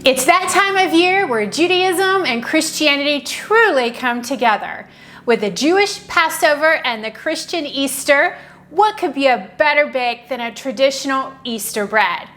It's that time of year where Judaism and Christianity truly come together. With the Jewish Passover and the Christian Easter, what could be a better bake than a traditional Easter bread?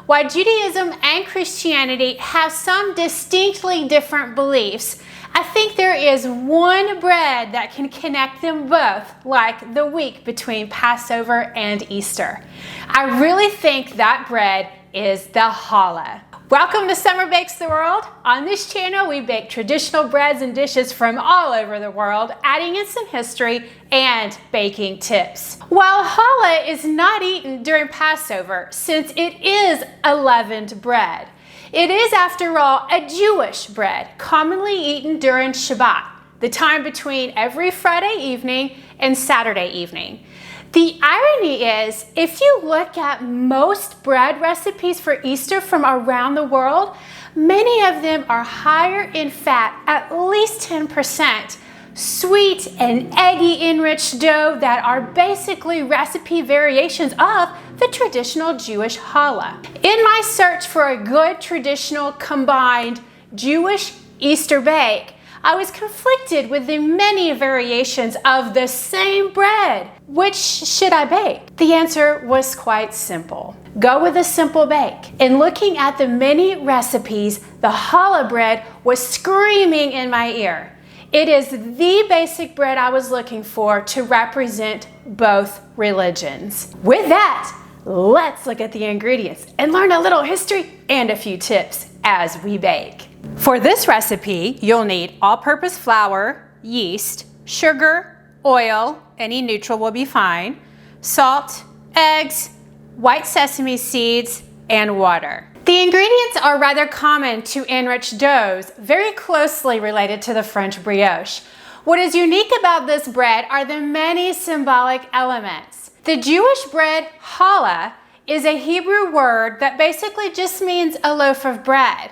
While Judaism and Christianity have some distinctly different beliefs, I think there is one bread that can connect them both, like the week between Passover and Easter. I really think that bread is the challah. Welcome to Summer Bakes the World. On this channel, we bake traditional breads and dishes from all over the world, adding in some history and baking tips. While challah is not eaten during Passover, since it is a leavened bread, it is, after all, a Jewish bread, commonly eaten during Shabbat, the time between every Friday evening and Saturday evening. The irony is, if you look at most bread recipes for Easter from around the world, many of them are higher in fat, at least 10%, sweet and eggy enriched dough that are basically recipe variations of the traditional Jewish challah. In my search for a good traditional combined Jewish Easter bake, I was conflicted with the many variations of the same bread. Which should I bake? The answer was quite simple. Go with a simple bake. In looking at the many recipes, the challah bread was screaming in my ear. It is the basic bread I was looking for to represent both religions. With that, let's look at the ingredients and learn a little history and a few tips as we bake. For this recipe, you'll need all-purpose flour, yeast, sugar, oil, any neutral will be fine, salt, eggs, white sesame seeds, and water. The ingredients are rather common to enriched doughs, very closely related to the French brioche. What is unique about this bread are the many symbolic elements. The Jewish bread challah is a Hebrew word that basically just means a loaf of bread,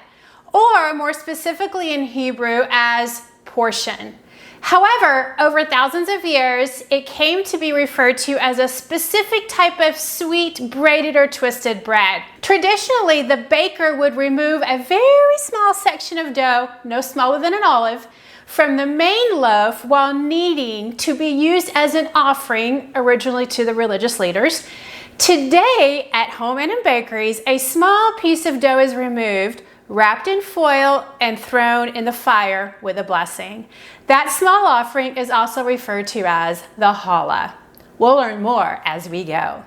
or more specifically in Hebrew as portion. However, over thousands of years, it came to be referred to as a specific type of sweet, braided or twisted bread. Traditionally, the baker would remove a very small section of dough, no smaller than an olive, from the main loaf while kneading to be used as an offering, originally to the religious leaders. Today, at home and in bakeries, a small piece of dough is removed, wrapped in foil, and thrown in the fire with a blessing. That small offering is also referred to as the challah. We'll learn more as we go.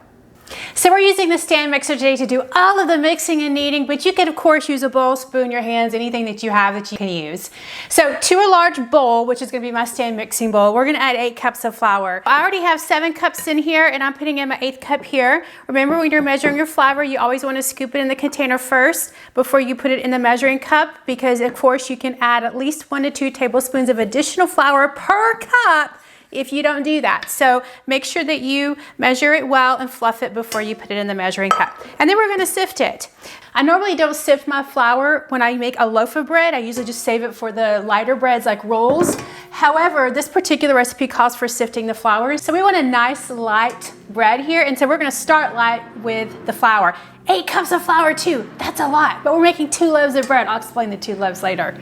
So we're using the stand mixer today to do all of the mixing and kneading, but you can of course use a bowl, spoon, your hands, anything that you have that you can use. So to a large bowl, which is going to be my stand mixing bowl, we're going to add 8 cups of flour. I already have 7 cups in here and I'm putting in my 8th cup here. Remember, when you're measuring your flour, you always want to scoop it in the container first before you put it in the measuring cup, because of course you can add at least 1 to 2 tablespoons of additional flour per cup if you don't do that. So make sure that you measure it well and fluff it before you put it in the measuring cup. And then we're going to sift it. I normally don't sift my flour when I make a loaf of bread. I usually just save it for the lighter breads like rolls. However, this particular recipe calls for sifting the flour. So we want a nice light bread here. And so we're going to start light with the flour. 8 cups of flour too. That's a lot, but we're making 2 loaves of bread. I'll explain the 2 loaves later.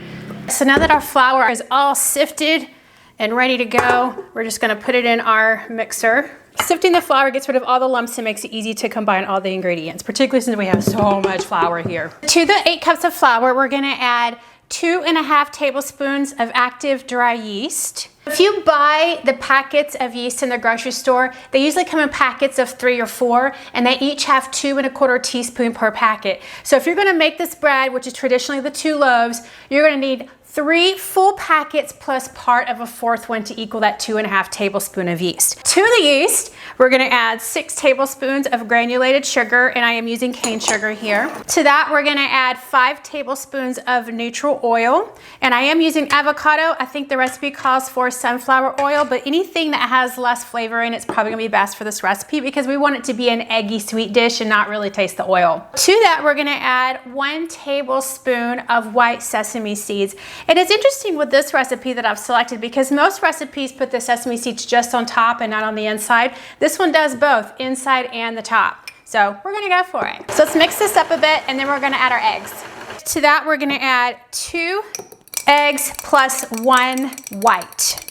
So now that our flour is all sifted and ready to go, we're just going to put it in our mixer. Sifting the flour gets rid of all the lumps and makes it easy to combine all the ingredients, particularly since we have so much flour here. To the 8 cups of flour, we're going to add 2.5 tablespoons of active dry yeast. If you buy the packets of yeast in the grocery store, they usually come in packets of 3 or 4, and they each have 2.25 teaspoons per packet. So if you're going to make this bread, which is traditionally the 2 loaves, you're going to need 3 full packets plus part of a 4th one to equal that 2.5 tablespoons of yeast. To the yeast, we're going to add 6 tablespoons of granulated sugar, and I am using cane sugar here. To that, we're going to add 5 tablespoons of neutral oil, and I am using avocado. I think the recipe calls for sunflower oil, but anything that has less flavor in it's probably going to be best for this recipe because we want it to be an eggy sweet dish and not really taste the oil. To that, we're going to add 1 tablespoon of white sesame seeds. It is interesting with this recipe that I've selected because most recipes put the sesame seeds just on top and not on the inside. This one does both, inside and the top. So we're gonna go for it. So let's mix this up a bit and then we're gonna add our eggs. To that, we're gonna add 2 eggs plus 1 white.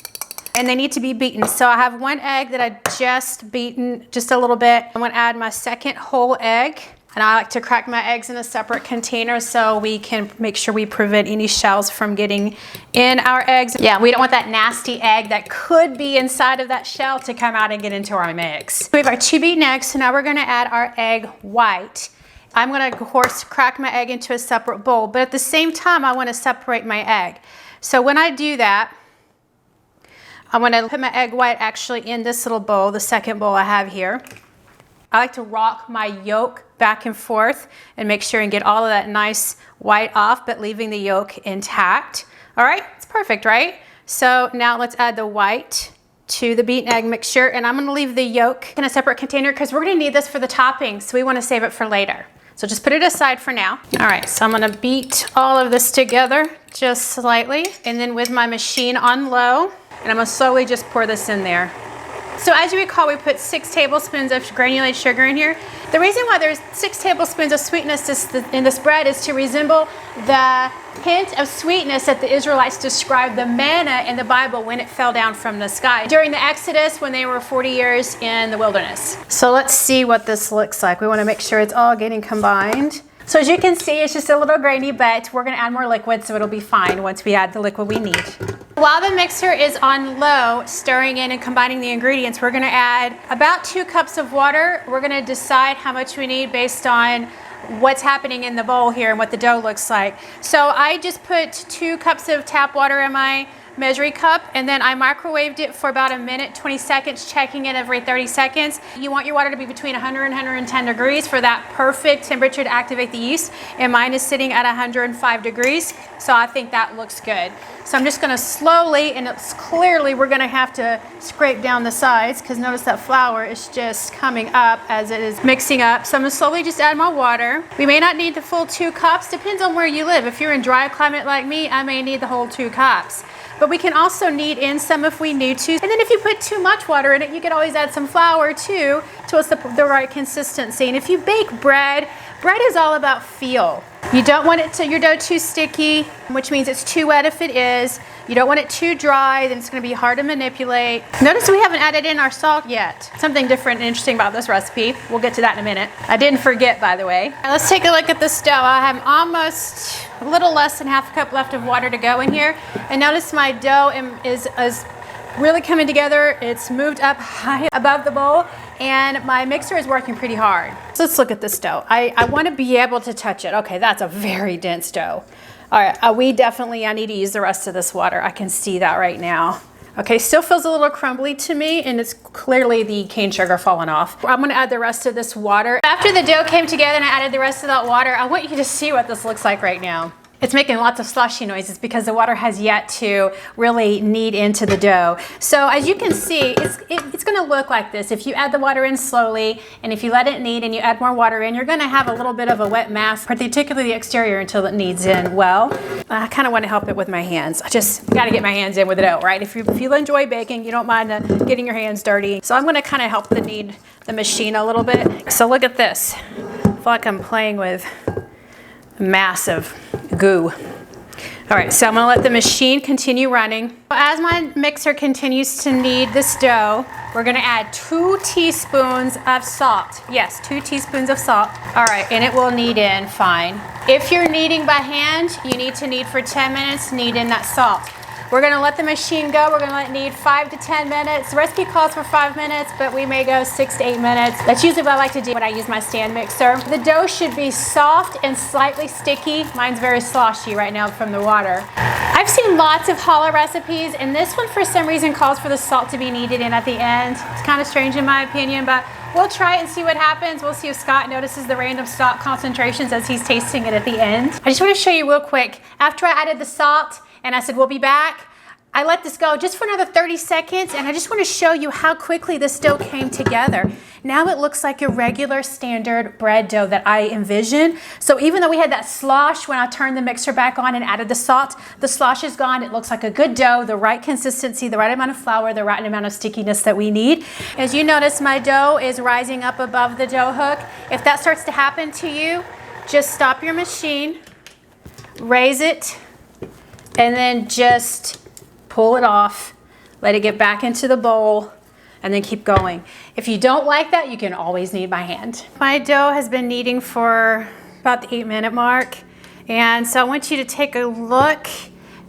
And they need to be beaten. So I have 1 egg that I just beaten just a little bit. I'm gonna add my second whole egg. And I like to crack my eggs in a separate container so we can make sure we prevent any shells from getting in our eggs. Yeah, we don't want that nasty egg that could be inside of that shell to come out and get into our mix. We have our 2 beaten eggs, so now we're gonna add our egg white. I'm gonna, of course, crack my egg into a separate bowl, but at the same time, I wanna separate my egg. So when I do that, I'm gonna put my egg white actually in this little bowl, the second bowl I have here. I like to rock my yolk back and forth and make sure and get all of that nice white off, but leaving the yolk intact. All right, it's perfect, right? So now let's add the white to the beaten egg mixture, and I'm gonna leave the yolk in a separate container because we're gonna need this for the topping, so we wanna save it for later. So just put it aside for now. All right, so I'm gonna beat all of this together just slightly, and then with my machine on low, and I'm gonna slowly just pour this in there. So as you recall, we put 6 tablespoons of granulated sugar in here. The reason why there's 6 tablespoons of sweetness in this bread is to resemble the hint of sweetness that the Israelites described the manna in the Bible when it fell down from the sky during the Exodus when they were 40 years in the wilderness. So let's see what this looks like. We want to make sure it's all getting combined. So as you can see, it's just a little grainy, but we're gonna add more liquid, so it'll be fine once we add the liquid we need. While the mixer is on low, stirring in and combining the ingredients, we're gonna add about 2 cups of water. We're gonna decide how much we need based on what's happening in the bowl here and what the dough looks like. So I just put 2 cups of tap water in my measuring cup, and then I microwaved it for about 1 minute, 20 seconds, checking it every 30 seconds. You want your water to be between 100 and 110 degrees for that perfect temperature to activate the yeast, and mine is sitting at 105 degrees, so I think that looks good. So I'm just gonna slowly, and it's clearly we're gonna have to scrape down the sides because notice that flour is just coming up as it is mixing up. So I'm gonna slowly just add my water. We may not need the full 2 cups, depends on where you live. If you're in dry climate like me, I may need the whole 2 cups. But we can also knead in some if we need to. And then if you put too much water in it, you can always add some flour too till it's the right consistency. And if you bake bread, bread is all about feel. You don't want your dough too sticky, which means it's too wet if it is. You don't want it too dry, then it's gonna be hard to manipulate. Notice we haven't added in our salt yet. Something different and interesting about this recipe. We'll get to that in a minute. I didn't forget, by the way. Now let's take a look at this dough. I have almost a little less than half a cup left of water to go in here. And notice my dough is really coming together. It's moved up high above the bowl, and my mixer is working pretty hard. So let's look at this dough. I want to be able to touch it. Okay, that's a very dense dough. All right, I need to use the rest of this water. I can see that right now. Okay, still feels a little crumbly to me, and it's clearly the cane sugar falling off. I'm gonna add the rest of this water. After the dough came together and I added the rest of that water, I want you to see what this looks like right now. It's making lots of sloshy noises because the water has yet to really knead into the dough. So as you can see, it's gonna look like this. If you add the water in slowly, and if you let it knead and you add more water in, you're gonna have a little bit of a wet mass, particularly the exterior, until it kneads in well. I kind of want to help it with my hands. I just gotta get my hands in with the dough, right? If you enjoy baking, you don't mind getting your hands dirty. So I'm gonna kind of help knead the machine a little bit. So look at this. I feel like I'm playing with massive goo. All right, so I'm gonna let the machine continue running. As my mixer continues to knead this dough, we're gonna add 2 teaspoons of salt. Yes, 2 teaspoons of salt. All right, and it will knead in fine. If you're kneading by hand, you need to knead for 10 minutes, knead in that salt. We're gonna let the machine go. We're gonna let it knead 5 to 10 minutes. The recipe calls for 5 minutes, but we may go 6 to 8 minutes. That's usually what I like to do when I use my stand mixer. The dough should be soft and slightly sticky. Mine's very sloshy right now from the water. I've seen lots of challah recipes, and this one for some reason calls for the salt to be kneaded in at the end. It's kind of strange in my opinion, but we'll try it and see what happens. We'll see if Scott notices the random salt concentrations as he's tasting it at the end. I just want to show you real quick. After I added the salt and I said we'll be back, I let this go just for another 30 seconds, and I just want to show you how quickly this dough came together. Now it looks like a regular standard bread dough that I envision. So even though we had that slosh when I turned the mixer back on and added the salt, the slosh is gone. It looks like a good dough, the right consistency, the right amount of flour, the right amount of stickiness that we need. As you notice, my dough is rising up above the dough hook. If that starts to happen to you, just stop your machine raise it, and then just pull it off. Let it get back into the bowl, and then keep going. If you don't like that, you can always knead by hand. My dough has been kneading for about the 8-minute mark, and so I want you to take a look.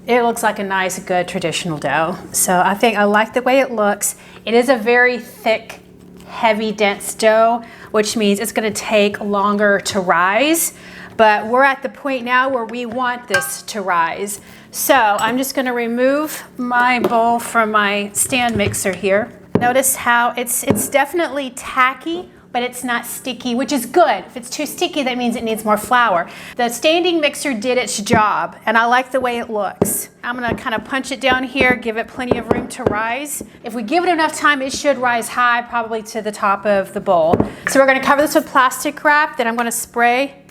It looks like a nice, good traditional dough. So I think I like the way it looks. It is a very thick, heavy, dense dough, which means it's gonna take longer to rise, but we're at the point now where we want this to rise. So I'm just gonna remove my bowl from my stand mixer here. Notice how it's definitely tacky, but it's not sticky, which is good. If it's too sticky, that means it needs more flour. The standing mixer did its job, and I like the way it looks. I'm gonna kind of punch it down here, give it plenty of room to rise. If we give it enough time, it should rise high, probably to the top of the bowl. So we're gonna cover this with plastic wrap, then I'm gonna spray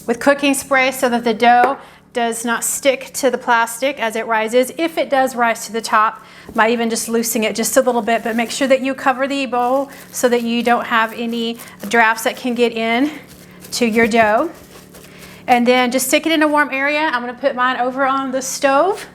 with cooking spray so that the dough does not stick to the plastic as it rises. If it does rise to the top, might even just loosen it just a little bit, but make sure that you cover the bowl so that you don't have any drafts that can get in to your dough. And then just stick it in a warm area. I'm gonna put mine over on the stove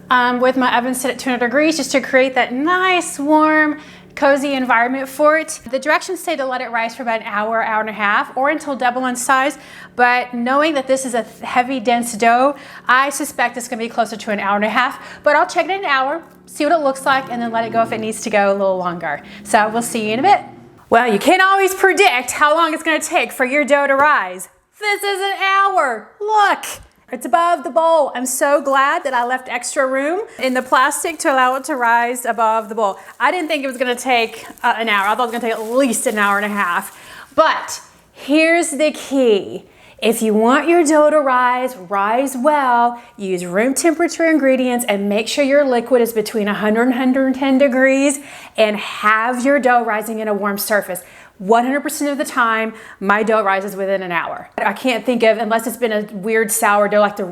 with my oven set at 200 degrees just to create that nice, warm, cozy environment for it. The directions say to let it rise for about an hour, hour and a half, or until double in size. But knowing that this is a heavy, dense dough, I suspect it's gonna be closer to an hour and a half, but I'll check it in an hour, see what it looks like, and then let it go if it needs to go a little longer. So we'll see you in a bit. Well, you can't always predict how long it's gonna take for your dough to rise. This is an hour, look. It's above the bowl. I'm so glad that I left extra room in the plastic to allow it to rise above the bowl. I didn't think it was gonna take an hour. I thought it was gonna take at least an hour and a half. But here's the key. If you want your dough to rise well, use room temperature ingredients and make sure your liquid is between 100 and 110 degrees and have your dough rising in a warm surface. 100% of the time, my dough rises within an hour. I can't think of, unless it's been a weird sourdough like the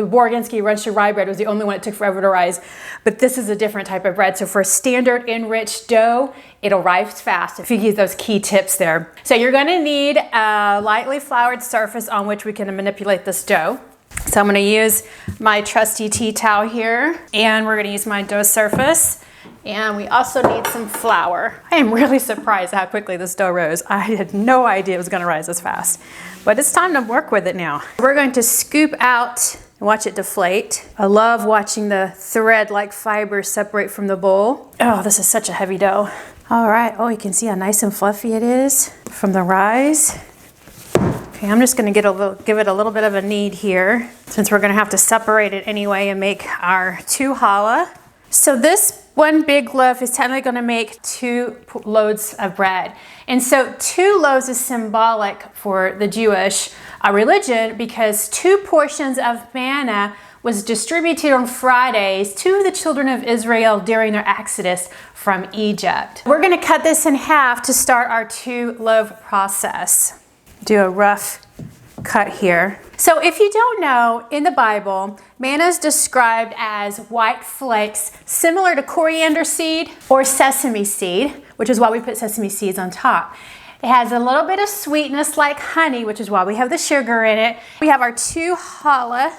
Borginski Russian rye bread was the only one it took forever to rise. But this is a different type of bread. So for a standard enriched dough, it'll rise fast if you use those key tips there. So you're gonna need a lightly floured surface on which we can manipulate this dough. So I'm gonna use my trusty tea towel here, and we're gonna use my dough surface. And we also need some flour. I am really surprised how quickly this dough rose. I had no idea it was gonna rise this fast. But it's time to work with it now. We're going to scoop out and watch it deflate. I love watching the thread-like fibers separate from the bowl. Oh, this is such a heavy dough. All right, oh, you can see how nice and fluffy it is from the rise. Okay, I'm just gonna give it a little bit of a knead here, since we're gonna have to separate it anyway and make our 2 challah. So this one big loaf is technically gonna make 2 loads of bread. And so 2 loaves is symbolic for the Jewish religion, because 2 portions of manna was distributed on Fridays to the children of Israel during their exodus from Egypt. We're gonna cut this in half to start our 2 loaf process. Do a rough cut here. So if you don't know, in the Bible, manna is described as white flakes similar to coriander seed or sesame seed, which is why we put sesame seeds on top. It has a little bit of sweetness like honey, which is why we have the sugar in it. We have our 2 challah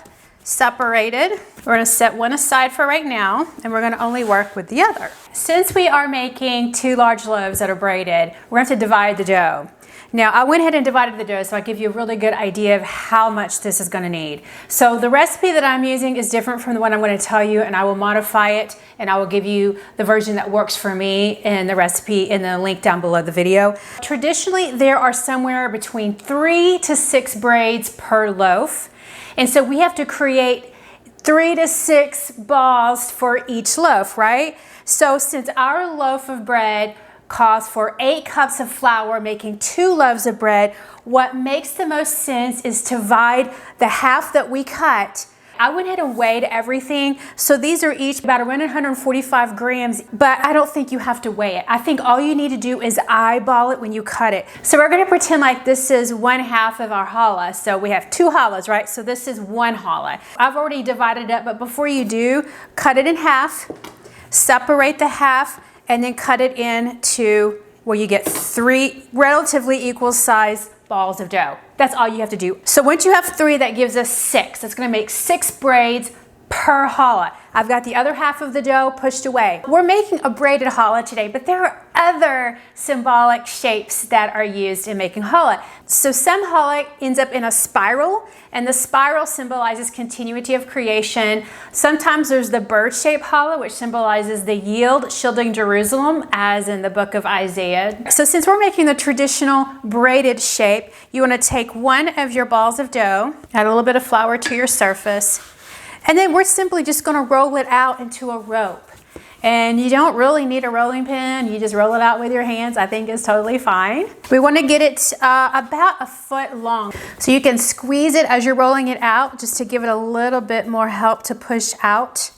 separated. We're gonna set one aside for right now, and we're gonna only work with the other. Since we are making 2 large loaves that are braided, we're going to divide the dough. Now, I went ahead and divided the dough so I give you a really good idea of how much this is gonna need. So the recipe that I'm using is different from the one I'm gonna tell you, and I will modify it, and I will give you the version that works for me and the recipe in the link down below the video. Traditionally, there are somewhere between 3 to 6 braids per loaf. And so we have to create 3 to 6 balls for each loaf, right? So since our loaf of bread calls for 8 cups of flour, making 2 loaves of bread, what makes the most sense is to divide the half that we cut. I went ahead and weighed everything. So these are each about 145 grams, but I don't think you have to weigh it. I think all you need to do is eyeball it when you cut it. So we're gonna pretend like this is 1/2 of our challah. So we have 2 challahs, right? So this is 1 challah. I've already divided it up, but before you do, cut it in half, separate the half, and then cut it into where you get 3 relatively equal size balls of dough. That's all you have to do. So once you have 3, that gives us 6. That's gonna make 6 braids per challah. I've got the other half of the dough pushed away. We're making a braided challah today, but there are other symbolic shapes that are used in making challah. So some challah ends up in a spiral, and the spiral symbolizes continuity of creation. Sometimes there's the bird-shaped challah, which symbolizes the yield, shielding Jerusalem, as in the book of Isaiah. So since we're making the traditional braided shape, you want to take one of your balls of dough, add a little bit of flour to your surface, and then we're simply just going to roll it out into a rope. And you don't really need a rolling pin. You just roll it out with your hands. I think it's totally fine. We want to get it about 1 foot long. So you can squeeze it as you're rolling it out just to give it a little bit more help to push out.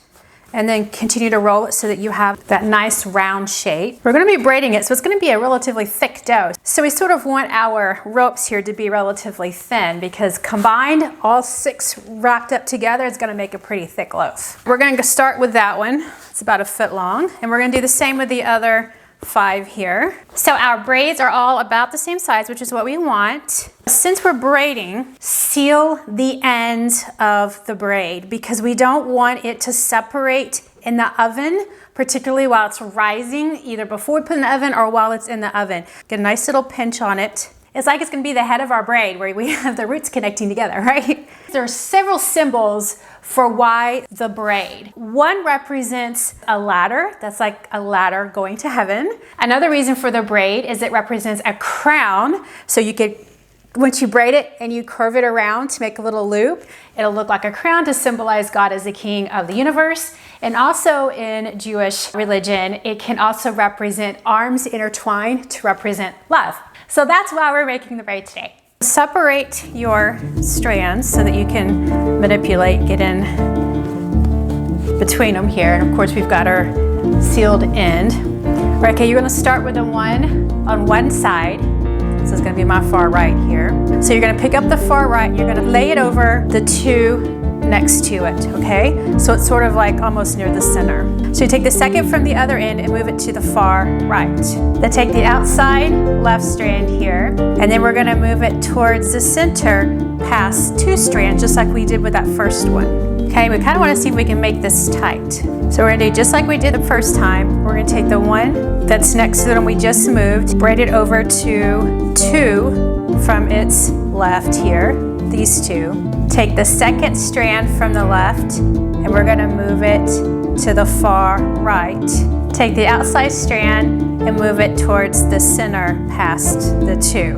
And then continue to roll it so that you have that nice round shape. We're going to be braiding it, so it's going to be a relatively thick dough. So we sort of want our ropes here to be relatively thin because combined, all 6 wrapped up together is going to make a pretty thick loaf. We're going to start with that one. It's about 1 foot long. And we're going to do the same with the other 5 here. So our braids are all about the same size, which is what we want. Since we're braiding, seal the ends of the braid because we don't want it to separate in the oven, particularly while it's rising, either before we put it in the oven or while it's in the oven. Get a nice little pinch on it. It's like it's going to be the head of our braid where we have the roots connecting together, right? There are several symbols for why the braid. One represents a ladder. That's like a ladder going to heaven. Another reason for the braid is it represents a crown. So you could, once you braid it and you curve it around to make a little loop, it'll look like a crown to symbolize God as the king of the universe. And also in Jewish religion, it can also represent arms intertwined to represent love. So that's why we're making the braid today. Separate your strands so that you can manipulate, get in between them here. And of course we've got our sealed end. Okay, you're gonna start with the one on one side. This is gonna be my far right here. So you're gonna pick up the far right, you're gonna lay it over the 2 next to it, okay? So it's sort of like almost near the center. So you take the second from the other end and move it to the far right. Then take the outside left strand here, and then we're gonna move it towards the center past 2 strands, just like we did with that first one. Okay, we kind of want to see if we can make this tight. So we're gonna do just like we did the first time. We're gonna take the one that's next to the one we just moved, braid it over to 2 from its left here, these 2. Take the second strand from the left and we're going to move it to the far right. Take the outside strand and move it towards the center past the 2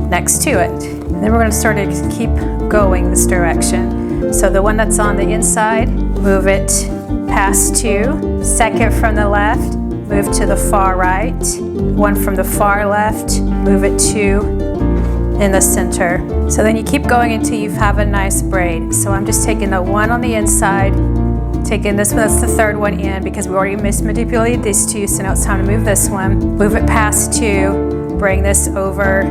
next to it. And then we're going to sort of keep going this direction. So the one that's on the inside, move it past 2. Second from the left, move to the far right. One from the far left, move it to in the center. So then you keep going until you have a nice braid. So I'm just taking the one on the inside, taking this one, that's the third one in because we already manipulated these 2, so now it's time to move this one. Move it past 2, bring this over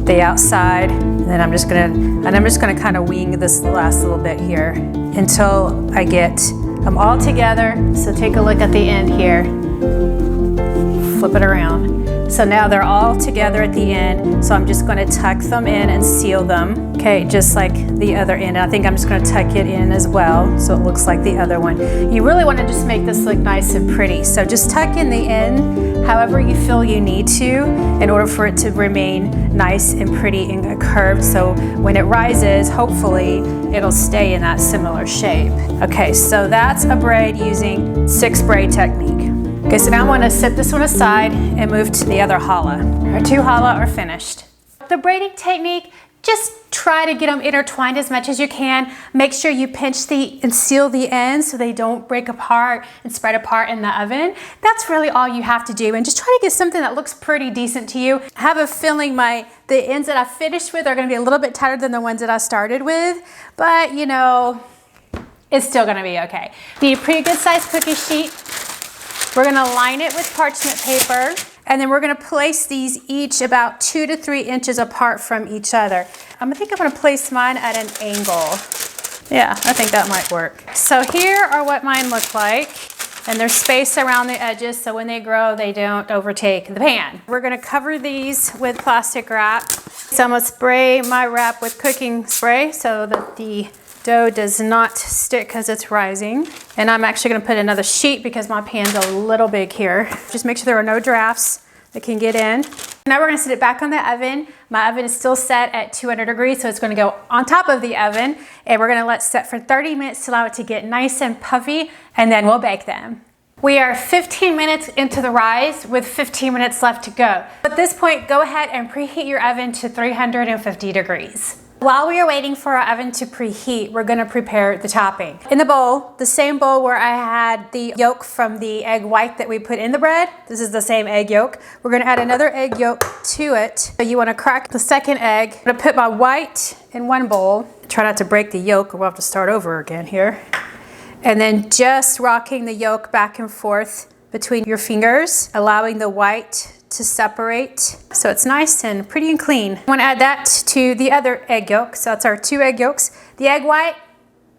the outside, and then I'm just gonna kind of wing this last little bit here until I get them all together. So take a look at the end here. Flip it around. So now they're all together at the end. So I'm just going to tuck them in and seal them. Okay, just like the other end. I think I'm just going to tuck it in as well so it looks like the other one. You really want to just make this look nice and pretty. So just tuck in the end however you feel you need to in order for it to remain nice and pretty and curved. So when it rises, hopefully it'll stay in that similar shape. Okay, so that's a braid using 6 braid technique. Okay, so now I want to set this one aside and move to the other challah. Our 2 challah are finished. The braiding technique, just try to get them intertwined as much as you can. Make sure you pinch and seal the ends so they don't break apart and spread apart in the oven. That's really all you have to do. And just try to get something that looks pretty decent to you. I have a feeling the ends that I finished with are going to be a little bit tighter than the ones that I started with. But, you know, it's still going to be okay. Need a pretty good sized cookie sheet. We're going to line it with parchment paper, and then we're going to place these each about 2 to 3 inches apart from each other. I think I'm going to place mine at an angle. Yeah, I think that might work. So here are what mine look like, and there's space around the edges so when they grow they don't overtake the pan. We're going to cover these with plastic wrap. So I'm gonna spray my wrap with cooking spray so that the dough does not stick as it's rising. And I'm actually gonna put another sheet because my pan's a little big here. Just make sure there are no drafts that can get in. Now we're gonna set it back on the oven. My oven is still set at 200 degrees, so it's gonna go on top of the oven, and we're gonna let it set for 30 minutes to allow it to get nice and puffy, and then we'll bake them. We are 15 minutes into the rise with 15 minutes left to go. At this point, go ahead and preheat your oven to 350 degrees. While we are waiting for our oven to preheat, we're gonna prepare the topping. In the bowl, the same bowl where I had the yolk from the egg white that we put in the bread, this is the same egg yolk. We're gonna add another egg yolk to it. So you wanna crack the second egg. I'm gonna put my white in one bowl. Try not to break the yolk or we'll have to start over again here. And then just rocking the yolk back and forth between your fingers, allowing the white to separate so it's nice and pretty and clean. I want to add that to the other egg yolk. So that's our 2 egg yolks. The egg white,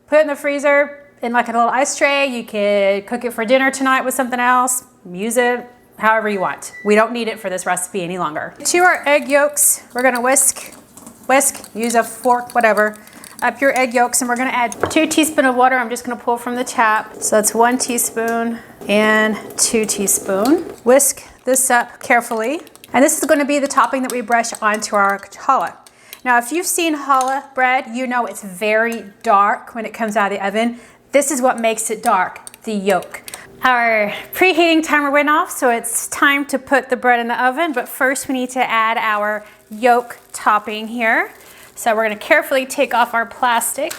put it in the freezer in like a little ice tray. You could cook it for dinner tonight with something else, use it however you want. We don't need it for this recipe any longer. To our egg yolks, we're gonna whisk, use a fork, whatever, up your egg yolks, and we're gonna add 2 teaspoons of water. I'm just gonna pull from the tap. So that's 1 teaspoon and 2 teaspoons. Whisk this up carefully. And this is gonna be the topping that we brush onto our challah. Now, if you've seen challah bread, you know it's very dark when it comes out of the oven. This is what makes it dark, the yolk. Our preheating timer went off, so it's time to put the bread in the oven, but first we need to add our yolk topping here. So we're gonna carefully take off our plastic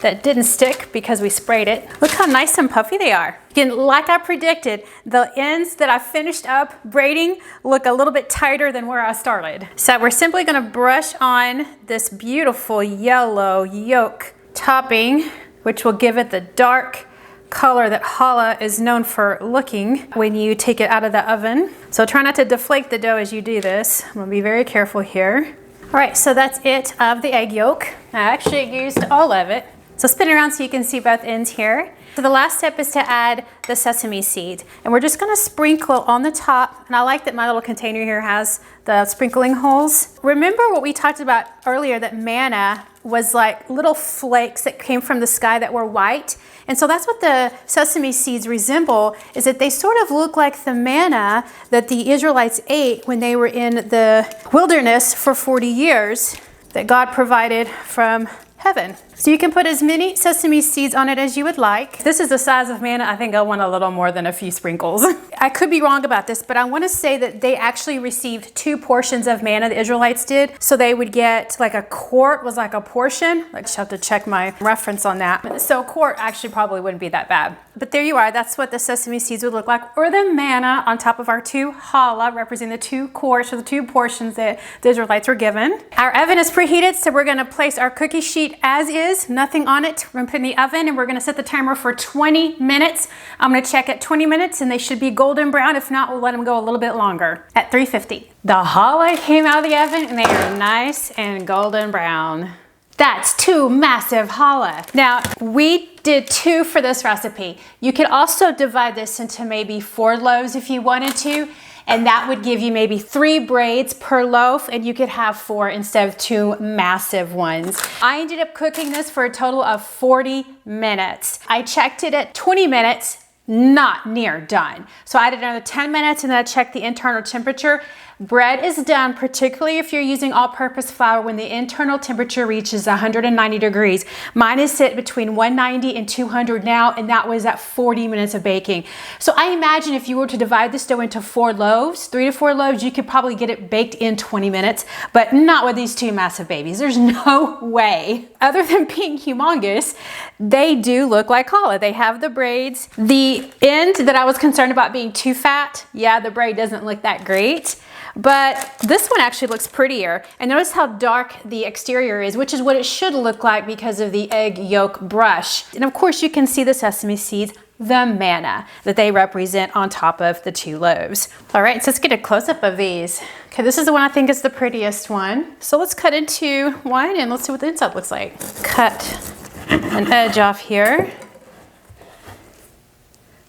that didn't stick because we sprayed it. Look how nice and puffy they are. Again, like I predicted, the ends that I finished up braiding look a little bit tighter than where I started. So we're simply gonna brush on this beautiful yellow yolk topping, which will give it the dark color that challah is known for looking when you take it out of the oven. So try not to deflate the dough as you do this. I'm gonna be very careful here. All right, so that's it of the egg yolk. I actually used all of it. So spin it around so you can see both ends here. So the last step is to add the sesame seed. And we're just gonna sprinkle on the top. And I like that my little container here has the sprinkling holes. Remember what we talked about earlier, that manna was like little flakes that came from the sky that were white. And so that's what the sesame seeds resemble, is that they sort of look like the manna that the Israelites ate when they were in the wilderness for 40 years that God provided from heaven. So you can put as many sesame seeds on it as you would like. This is the size of manna. I think I want a little more than a few sprinkles. I could be wrong about this, but I want to say that they actually received 2 portions of manna, the Israelites did. So they would get like a quart was like a portion. I just have to check my reference on that. So a quart actually probably wouldn't be that bad. But there you are. That's what the sesame seeds would look like, or the manna on top of our 2 challah, representing the 2 quarts or the 2 portions that the Israelites were given. Our oven is preheated, so we're going to place our cookie sheet as is, nothing on it. We're going to put it in the oven, and we're going to set the timer for 20 minutes. I'm going to check at 20 minutes, and they should be golden brown. If not, we'll let them go a little bit longer at 350. The challah came out of the oven, and they are nice and golden brown. That's 2 massive challah. Now, we did 2 for this recipe. You could also divide this into maybe 4 loaves if you wanted to, and that would give you maybe 3 braids per loaf, and you could have 4 instead of 2 massive ones. I ended up cooking this for a total of 40 minutes. I checked it at 20 minutes, not near done. So I did another 10 minutes, and then I checked the internal temperature. Bread is done, particularly if you're using all-purpose flour, when the internal temperature reaches 190 degrees. Mine is set between 190 and 200 now, and that was at 40 minutes of baking. So I imagine if you were to divide this dough into 4 loaves, 3 to 4 loaves, you could probably get it baked in 20 minutes, but not with these 2 massive babies. There's no way. Other than being humongous, they do look like challah. They have the braids. The end that I was concerned about being too fat, yeah, the braid doesn't look that great. But this one actually looks prettier. And notice how dark the exterior is, which is what it should look like because of the egg yolk brush. And of course you can see the sesame seeds, the manna that they represent on top of the 2 loaves. All right, so let's get a close-up of these. Okay, this is the one I think is the prettiest one. So let's cut into one and let's see what the inside looks like. Cut an edge off here.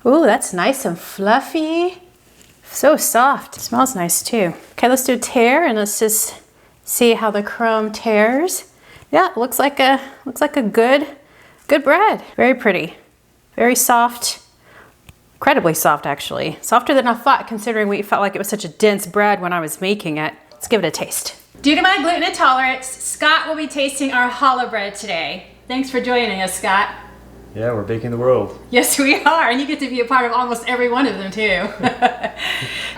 Ooh, that's nice and fluffy. So soft. It smells nice too. Okay, let's do a tear and let's just See how the chrome tears? Yeah, looks like a good bread. Very pretty, very soft, incredibly soft actually. Softer than I thought, considering we felt like it was such a dense bread when I was making it. Let's give it a taste. Due to my gluten intolerance, Scott will be tasting our challah bread today. Thanks for joining us, Scott. Yeah, we're baking the world. Yes, we are, and you get to be a part of almost every one of them too.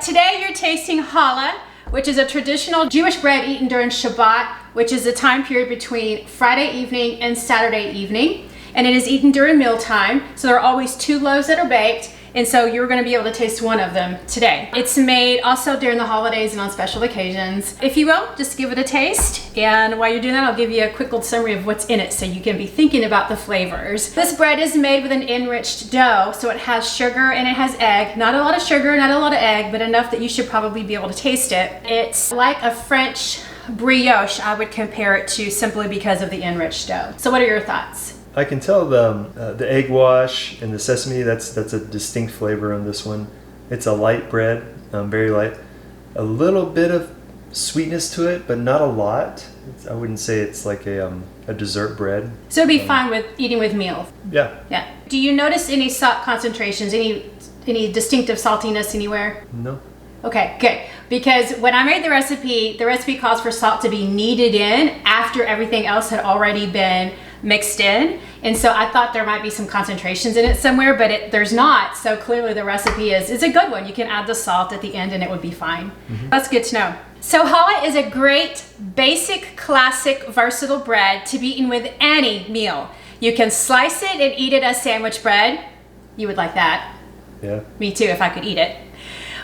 Today you're tasting challah, which is a traditional Jewish bread eaten during Shabbat, which is the time period between Friday evening and Saturday evening. And it is eaten during mealtime, so there are always 2 loaves that are baked, and so you're going to be able to taste one of them today. It's made also during the holidays and on special occasions. If you will, just give it a taste, and while you're doing that, I'll give you a quick little summary of what's in it so you can be thinking about the flavors. This bread is made with an enriched dough, so it has sugar and it has egg. Not a lot of sugar, not a lot of egg, but enough that you should probably be able to taste it. It's like a French brioche, I would compare it to, simply because of the enriched dough. So what are your thoughts? I can tell the egg wash and the sesame, that's a distinct flavor on this one. It's a light bread, very light. A little bit of sweetness to it, but not a lot. I wouldn't say it's like a dessert bread. So it'd be fine with eating with meal. Yeah. Yeah. Do you notice any salt concentrations, any distinctive saltiness anywhere? No. Okay, good. Because when I made the recipe calls for salt to be kneaded in after everything else had already been mixed in. And so I thought there might be some concentrations in it somewhere, but there's not. So clearly the recipe is a good one. You can add the salt at the end and it would be fine. Mm-hmm. That's good to know. So challah is a great, basic, classic, versatile bread to be eaten with any meal. You can slice it and eat it as sandwich bread. You would like that. Yeah. Me too, if I could eat it.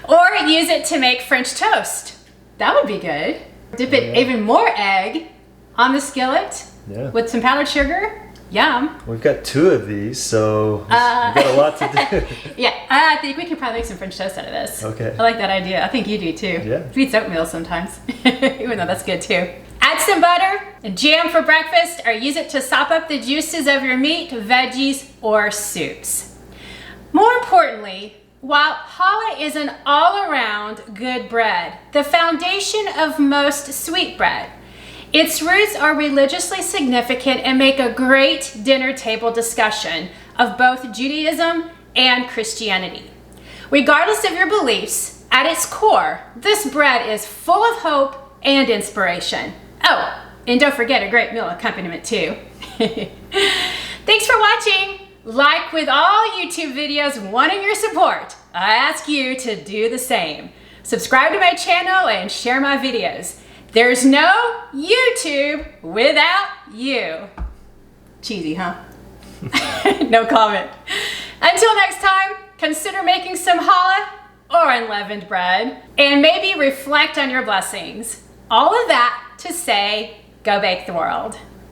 Or use it to make French toast. That would be good. Dip it even more egg on the skillet with some powdered sugar. Yum. We've got 2 of these, so we've got a lot to do. Yeah, I think we could probably make some French toast out of this. Okay. I like that idea. I think you do too. Yeah. Beats oatmeal sometimes, even though that's good too. Add some butter and jam for breakfast, or use it to sop up the juices of your meat, veggies, or soups. More importantly, while challah is an all-around good bread, the foundation of most sweet bread, its roots are religiously significant and make a great dinner table discussion of both Judaism and Christianity. Regardless of your beliefs, at its core, this bread is full of hope and inspiration. Oh, and don't forget a great meal accompaniment too. Thanks for watching. Like with all YouTube videos wanting your support, I ask you to do the same. Subscribe to my channel and share my videos. There's no YouTube without you. Cheesy, huh? No comment. Until next time, consider making some challah or unleavened bread, and maybe reflect on your blessings. All of that to say, go bake the world.